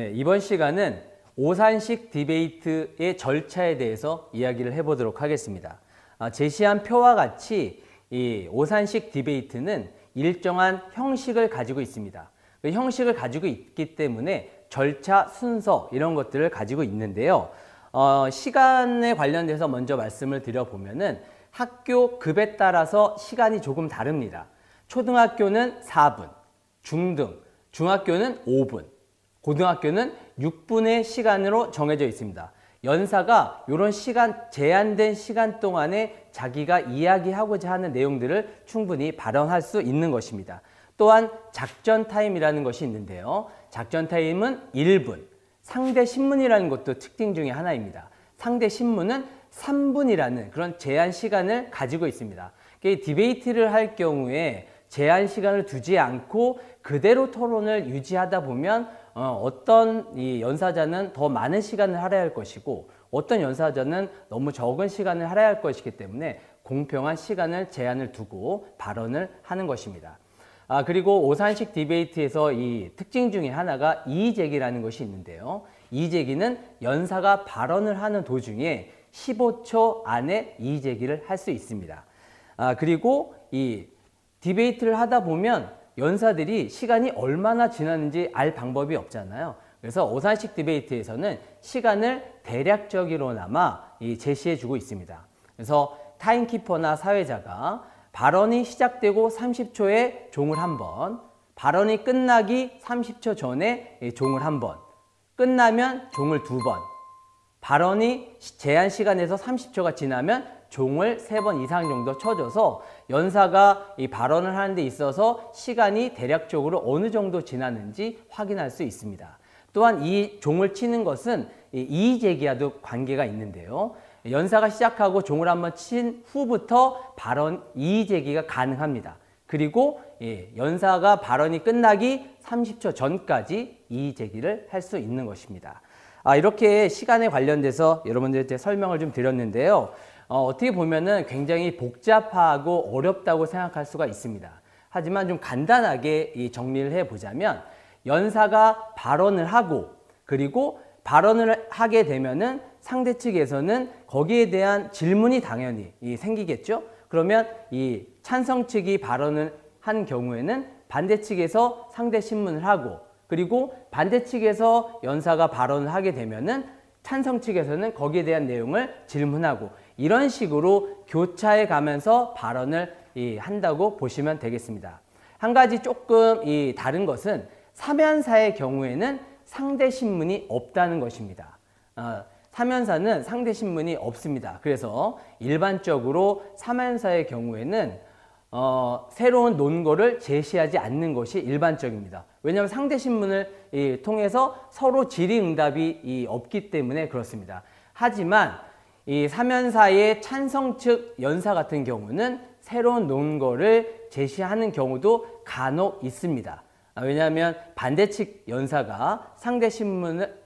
네, 이번 시간은 오산식 디베이트의 절차에 대해서 이야기를 해보도록 하겠습니다. 제시한 표와 같이 이 오산식 디베이트는 일정한 형식을 가지고 있습니다. 그 형식을 가지고 있기 때문에 절차, 순서 이런 것들을 가지고 있는데요. 시간에 관련돼서 먼저 말씀을 드려보면은 학교 급에 따라서 시간이 조금 다릅니다. 초등학교는 4분, 중등, 중학교는 5분, 고등학교는 6분의 시간으로 정해져 있습니다. 연사가 이런 시간, 제한된 시간 동안에 자기가 이야기하고자 하는 내용들을 충분히 발언할 수 있는 것입니다. 또한 작전 타임이라는 것이 있는데요. 작전 타임은 1분, 상대 신문이라는 것도 특징 중에 하나입니다. 상대 신문은 3분이라는 그런 제한 시간을 가지고 있습니다. 디베이트를 할 경우에 제한 시간을 두지 않고 그대로 토론을 유지하다 보면 어떤 이 연사자는 더 많은 시간을 할애할 할 것이고 어떤 연사자는 너무 적은 시간을 할애할 할 것이기 때문에 공평한 시간을 제한을 두고 발언을 하는 것입니다. 그리고 오산식 디베이트에서 이 특징 중에 하나가 이의제기라는 것이 있는데요. 이의제기는 연사가 발언을 하는 도중에 15초 안에 이의제기를 할 수 있습니다. 그리고 이 디베이트를 하다 보면 연사들이 시간이 얼마나 지났는지 알 방법이 없잖아요. 그래서 오산식 디베이트에서는 시간을 대략적으로나마 제시해주고 있습니다. 그래서 타임키퍼나 사회자가 발언이 시작되고 30초에 종을 한 번, 발언이 끝나기 30초 전에 종을 한 번, 끝나면 종을 2번, 발언이 제한 시간에서 30초가 지나면 종을 3번 이상 정도 쳐줘서 연사가 이 발언을 하는 데 있어서 시간이 대략적으로 어느 정도 지났는지 확인할 수 있습니다. 또한 이 종을 치는 것은 이의제기와도 관계가 있는데요. 연사가 시작하고 종을 한번 친 후부터 발언 이의제기가 가능합니다. 그리고 연사가 발언이 끝나기 30초 전까지 이의제기를 할 수 있는 것입니다. 이렇게 시간에 관련돼서 여러분들한테 설명을 좀 드렸는데요. 어떻게 보면은 굉장히 복잡하고 어렵다고 생각할 수가 있습니다. 하지만 좀 간단하게 정리를 해보자면 연사가 발언을 하고 그리고 발언을 하게 되면은 상대 측에서는 거기에 대한 질문이 당연히 생기겠죠. 그러면 이 찬성 측이 발언을 한 경우에는 반대 측에서 상대 신문을 하고 그리고 반대 측에서 연사가 발언을 하게 되면은 찬성 측에서는 거기에 대한 내용을 질문하고 이런 식으로 교차해 가면서 발언을 한다고 보시면 되겠습니다. 한 가지 조금 다른 것은 사면사의 경우에는 상대 신문이 없다는 것입니다. 사면사는 상대 신문이 없습니다. 그래서 일반적으로 사면사의 경우에는 새로운 논거를 제시하지 않는 것이 일반적입니다. 왜냐하면 상대 신문을 통해서 서로 질의응답이 없기 때문에 그렇습니다. 하지만 이 사면사의 찬성 측 연사 같은 경우는 새로운 논거를 제시하는 경우도 간혹 있습니다. 왜냐하면 반대 측 연사가 상대 신문을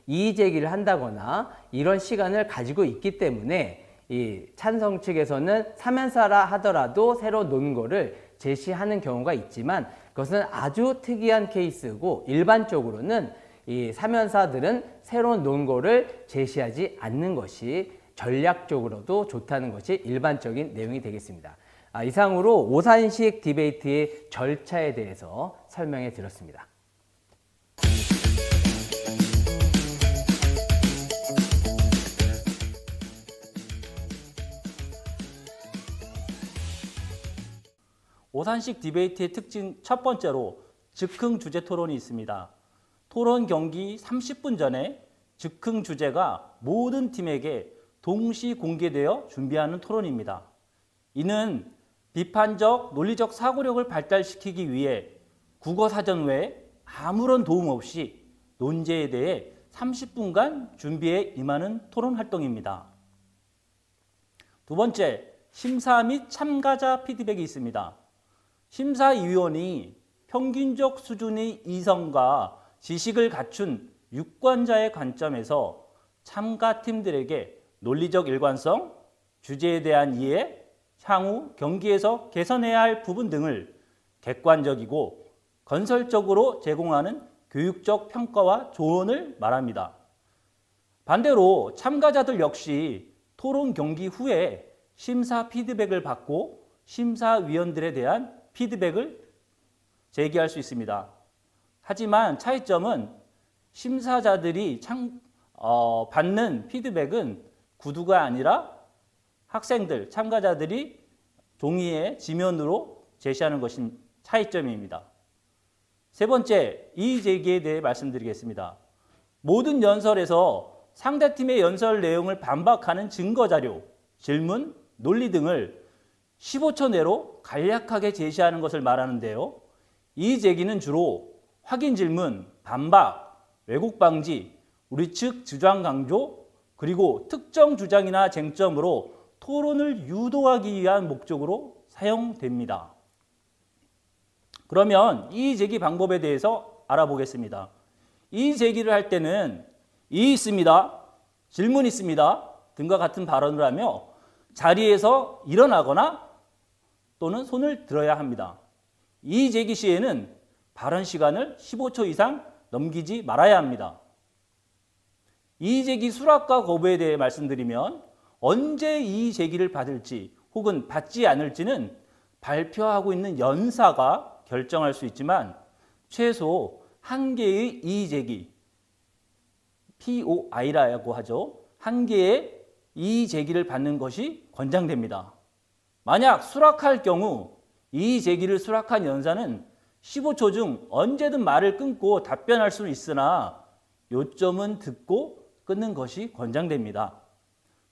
이의제기를 한다거나 이런 시간을 가지고 있기 때문에 이 찬성 측에서는 사면사라 하더라도 새로운 논거를 제시하는 경우가 있지만 그것은 아주 특이한 케이스고 일반적으로는 이 사면사들은 새로운 논거를 제시하지 않는 것이 전략적으로도 좋다는 것이 일반적인 내용이 되겠습니다. 이상으로 오산식 디베이트의 절차에 대해서 설명해 드렸습니다. 오산식 디베이트의 특징 첫 번째로 즉흥 주제 토론이 있습니다. 토론 경기 30분 전에 즉흥 주제가 모든 팀에게 동시 공개되어 준비하는 토론입니다. 이는 비판적, 논리적 사고력을 발달시키기 위해 국어사전 외에 아무런 도움 없이 논제에 대해 30분간 준비에 임하는 토론 활동입니다. 두 번째, 심사 및 참가자 피드백이 있습니다. 심사위원이 평균적 수준의 이성과 지식을 갖춘 유권자의 관점에서 참가팀들에게 논리적 일관성, 주제에 대한 이해, 향후 경기에서 개선해야 할 부분 등을 객관적이고 건설적으로 제공하는 교육적 평가와 조언을 말합니다. 반대로 참가자들 역시 토론 경기 후에 심사 피드백을 받고 심사위원들에 대한 피드백을 제기할 수 있습니다. 하지만 차이점은 심사자들이 받는 피드백은 구두가 아니라 학생들, 참가자들이 종이에 지면으로 제시하는 것이 차이점입니다. 세 번째, 이의 제기에 대해 말씀드리겠습니다. 모든 연설에서 상대팀의 연설 내용을 반박하는 증거자료, 질문, 논리 등을 15초 내로 간략하게 제시하는 것을 말하는데요. 이의 제기는 주로 확인 질문, 반박, 왜곡 방지, 우리 측 주장 강조, 그리고 특정 주장이나 쟁점으로 토론을 유도하기 위한 목적으로 사용됩니다. 그러면 이의 제기 방법에 대해서 알아보겠습니다. 이의 제기를 할 때는 이의 있습니다, 질문 있습니다 등과 같은 발언을 하며 자리에서 일어나거나 또는 손을 들어야 합니다. 이의 제기 시에는 발언 시간을 15초 이상 넘기지 말아야 합니다. 이의 제기 수락과 거부에 대해 말씀드리면 언제 이의 제기를 받을지 혹은 받지 않을지는 발표하고 있는 연사가 결정할 수 있지만 최소 1개의 이의 제기, POI라고 하죠. 1개의 이의 제기를 받는 것이 권장됩니다. 만약 수락할 경우 이의 제기를 수락한 연사는 15초 중 언제든 말을 끊고 답변할 수는 있으나 요점은 듣고 끊는 것이 권장됩니다.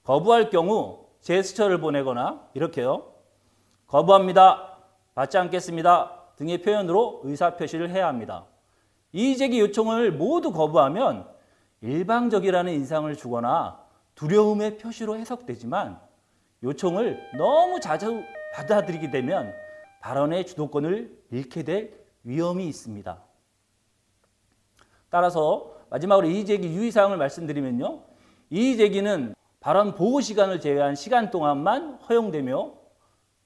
거부할 경우 제스처를 보내거나 이렇게요. 거부합니다, 받지 않겠습니다 등의 표현으로 의사표시를 해야 합니다. 이의 제기 요청을 모두 거부하면 일방적이라는 인상을 주거나 두려움의 표시로 해석되지만 요청을 너무 자주 받아들이게 되면 발언의 주도권을 잃게 될 위험이 있습니다. 따라서 마지막으로 이의 제기 유의사항을 말씀드리면요. 이의 제기는 발언 보고 시간을 제외한 시간 동안만 허용되며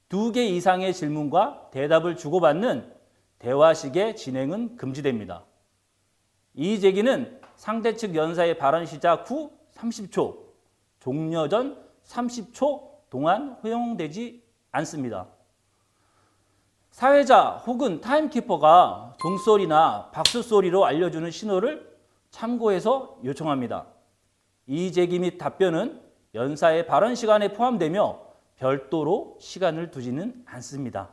2개 이상의 질문과 대답을 주고받는 대화식의 진행은 금지됩니다. 이의 제기는 상대 측 연사의 발언 시작 후 30초, 종료 전 30초 동안 허용되지 않습니다. 사회자 혹은 타임키퍼가 종소리나 박수소리로 알려주는 신호를 참고해서 요청합니다. 이의 제기 및 답변은 연사의 발언 시간에 포함되며 별도로 시간을 두지는 않습니다.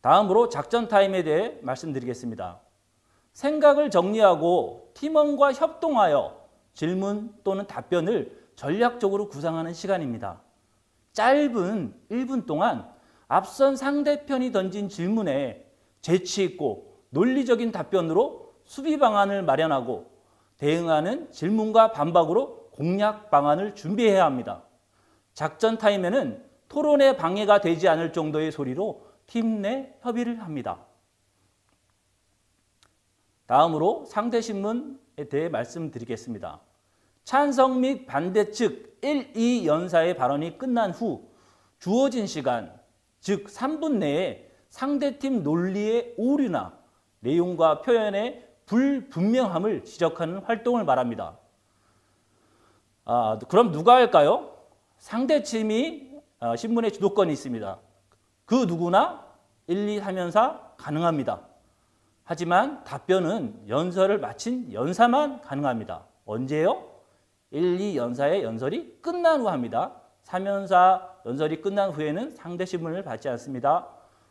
다음으로 작전 타임에 대해 말씀드리겠습니다. 생각을 정리하고 팀원과 협동하여 질문 또는 답변을 전략적으로 구상하는 시간입니다. 짧은 1분 동안 앞선 상대편이 던진 질문에 재치 있고 논리적인 답변으로 수비 방안을 마련하고 대응하는 질문과 반박으로 공략 방안을 준비해야 합니다. 작전 타임에는 토론에 방해가 되지 않을 정도의 소리로 팀 내 협의를 합니다. 다음으로 상대 신문에 대해 말씀드리겠습니다. 찬성 및 반대 측 1, 2 연사의 발언이 끝난 후 주어진 시간, 즉 3분 내에 상대팀 논리의 오류나 내용과 표현의 불분명함을 지적하는 활동을 말합니다. 그럼 누가 할까요? 상대팀이 신문의 주도권이 있습니다. 그 누구나 1, 2, 3 연사 가능합니다. 하지만 답변은 연설을 마친 연사만 가능합니다. 언제요? 1, 2 연사의 연설이 끝난 후 합니다. 3연사 연설이 끝난 후에는 상대 신문을 받지 않습니다.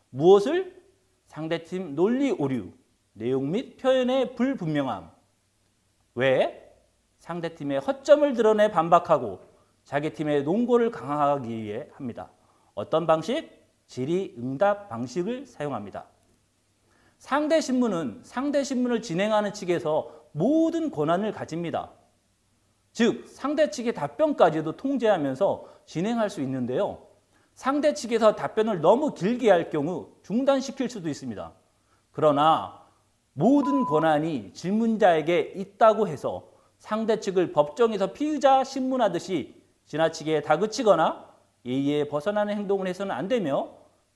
무엇을? 상대팀 논리 오류, 내용 및 표현의 불분명함. 왜? 상대팀의 허점을 드러내 반박하고 자기 팀의 논거를 강화하기 위해 합니다. 어떤 방식? 질의응답 방식을 사용합니다. 상대 신문은 상대 신문을 진행하는 측에서 모든 권한을 가집니다. 즉 상대 측의 답변까지도 통제하면서 진행할 수 있는데요. 상대 측에서 답변을 너무 길게 할 경우 중단시킬 수도 있습니다. 그러나 모든 권한이 질문자에게 있다고 해서 상대 측을 법정에서 피의자 신문하듯이 지나치게 다그치거나 예의에 벗어나는 행동을 해서는 안 되며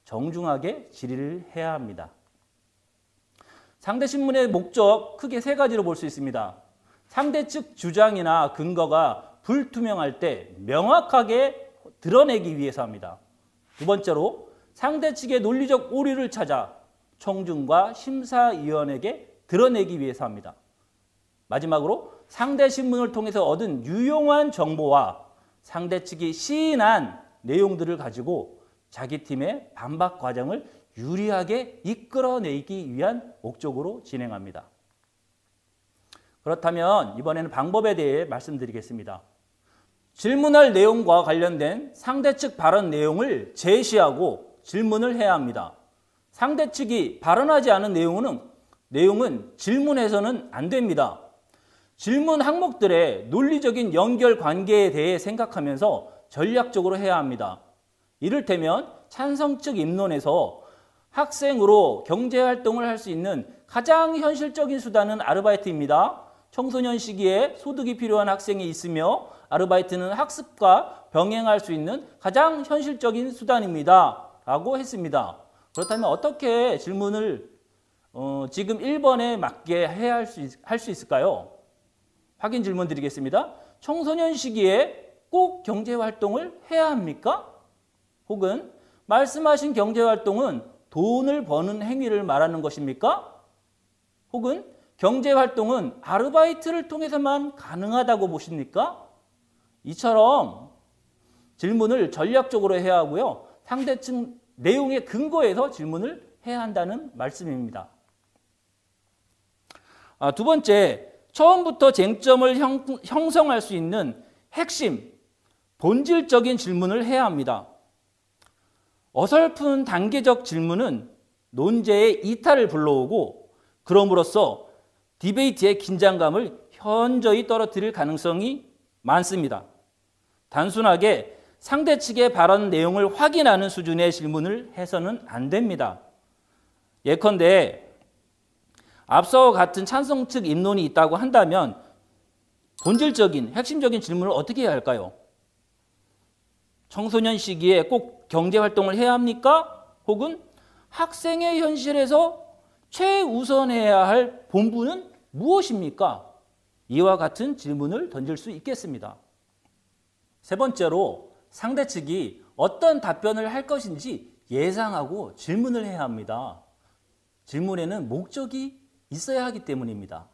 정중하게 질의를 해야 합니다. 상대 신문의 목적 크게 세 가지로 볼 수 있습니다. 상대 측 주장이나 근거가 불투명할 때 명확하게 드러내기 위해서 합니다. 두 번째로 상대 측의 논리적 오류를 찾아 청중과 심사위원에게 드러내기 위해서 합니다. 마지막으로 상대 신문을 통해서 얻은 유용한 정보와 상대 측이 시인한 내용들을 가지고 자기 팀의 반박 과정을 유리하게 이끌어내기 위한 목적으로 진행합니다. 그렇다면 이번에는 방법에 대해 말씀드리겠습니다. 질문할 내용과 관련된 상대 측 발언 내용을 제시하고 질문을 해야 합니다. 상대 측이 발언하지 않은 내용은 질문해서는 안 됩니다. 질문 항목들의 논리적인 연결 관계에 대해 생각하면서 전략적으로 해야 합니다. 이를테면 찬성 측 입론에서 학생으로 경제활동을 할 수 있는 가장 현실적인 수단은 아르바이트입니다. 청소년 시기에 소득이 필요한 학생이 있으며 아르바이트는 학습과 병행할 수 있는 가장 현실적인 수단입니다. 라고 했습니다. 그렇다면 어떻게 질문을 지금 1번에 맞게 할 수 있을까요? 확인 질문 드리겠습니다. 청소년 시기에 꼭 경제활동을 해야 합니까? 혹은 말씀하신 경제활동은 돈을 버는 행위를 말하는 것입니까? 혹은 경제활동은 아르바이트를 통해서만 가능하다고 보십니까? 이처럼 질문을 전략적으로 해야 하고요. 상대측 내용의 근거에서 질문을 해야 한다는 말씀입니다. 두 번째, 처음부터 쟁점을 형성할 수 있는 핵심, 본질적인 질문을 해야 합니다. 어설픈 단계적 질문은 논제의 이탈을 불러오고 그럼으로써 디베이트의 긴장감을 현저히 떨어뜨릴 가능성이 많습니다. 단순하게 상대 측의 발언 내용을 확인하는 수준의 질문을 해서는 안 됩니다. 예컨대 앞서와 같은 찬성 측 입론이 있다고 한다면 본질적인, 핵심적인 질문을 어떻게 해야 할까요? 청소년 시기에 꼭 경제활동을 해야 합니까? 혹은 학생의 현실에서 최우선해야 할 본분은 무엇입니까? 이와 같은 질문을 던질 수 있겠습니다. 세 번째로 상대 측이 어떤 답변을 할 것인지 예상하고 질문을 해야 합니다. 질문에는 목적이 있어야 하기 때문입니다.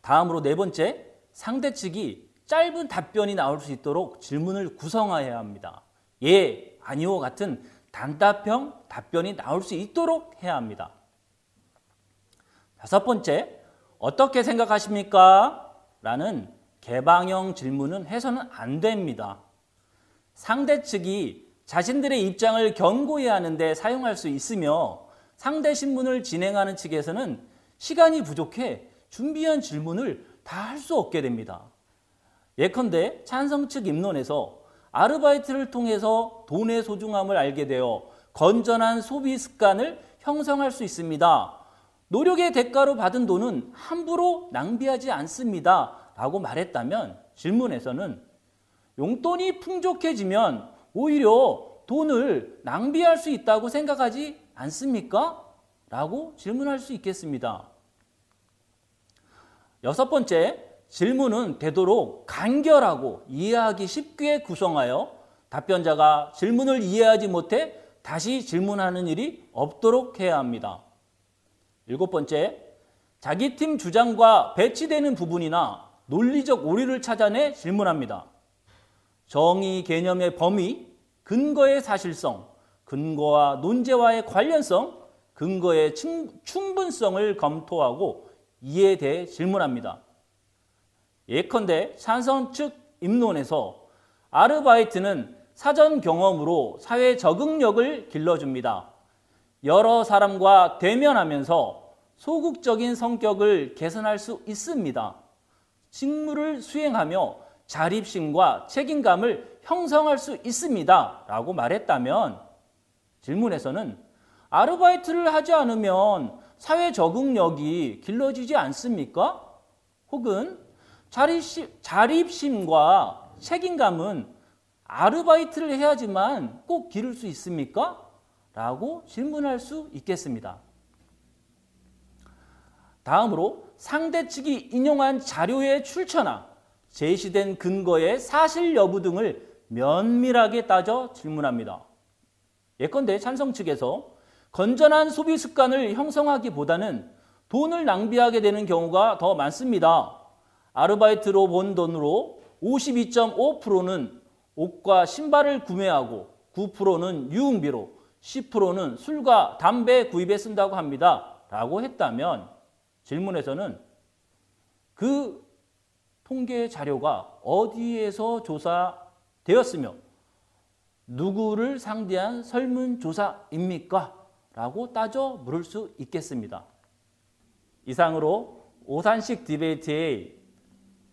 다음으로 네 번째, 상대 측이 짧은 답변이 나올 수 있도록 질문을 구성해야 합니다. 예, 아니오 같은 단답형 답변이 나올 수 있도록 해야 합니다. 다섯 번째, 어떻게 생각하십니까? 라는 개방형 질문은 해서는 안 됩니다. 상대 측이 자신들의 입장을 견고히 하는데 사용할 수 있으며 상대 신문을 진행하는 측에서는 시간이 부족해 준비한 질문을 다 할 수 없게 됩니다. 예컨대 찬성 측 입론에서 아르바이트를 통해서 돈의 소중함을 알게 되어 건전한 소비 습관을 형성할 수 있습니다. 노력의 대가로 받은 돈은 함부로 낭비하지 않습니다. 라고 말했다면 질문에서는 용돈이 풍족해지면 오히려 돈을 낭비할 수 있다고 생각하지 않습니까? 라고 질문할 수 있겠습니다. 여섯 번째, 질문은 되도록 간결하고 이해하기 쉽게 구성하여 답변자가 질문을 이해하지 못해 다시 질문하는 일이 없도록 해야 합니다. 일곱 번째, 자기 팀 주장과 배치되는 부분이나 논리적 오류를 찾아내 질문합니다. 정의 개념의 범위, 근거의 사실성, 근거와 논제와의 관련성, 근거의 충분성을 검토하고 이에 대해 질문합니다. 예컨대 찬성 측 입론에서 아르바이트는 사전 경험으로 사회 적응력을 길러줍니다. 여러 사람과 대면하면서 소극적인 성격을 개선할 수 있습니다. 직무를 수행하며 자립심과 책임감을 형성할 수 있습니다. 라고 말했다면 질문에서는 아르바이트를 하지 않으면 사회 적응력이 길러지지 않습니까? 혹은 자립심과 책임감은 아르바이트를 해야지만 꼭 기를 수 있습니까? 라고 질문할 수 있겠습니다. 다음으로 상대 측이 인용한 자료의 출처나 제시된 근거의 사실 여부 등을 면밀하게 따져 질문합니다. 예컨대 찬성 측에서 건전한 소비 습관을 형성하기보다는 돈을 낭비하게 되는 경우가 더 많습니다. 아르바이트로 번 돈으로 52.5%는 옷과 신발을 구매하고 9%는 유흥비로 10%는 술과 담배 구입에 쓴다고 합니다. 라고 했다면 질문에서는 그 통계 자료가 어디에서 조사되었으며 누구를 상대한 설문조사입니까? 라고 따져 물을 수 있겠습니다. 이상으로 오산식 디베이트의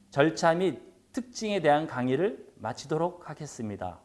절차 및 특징에 대한 강의를 마치도록 하겠습니다.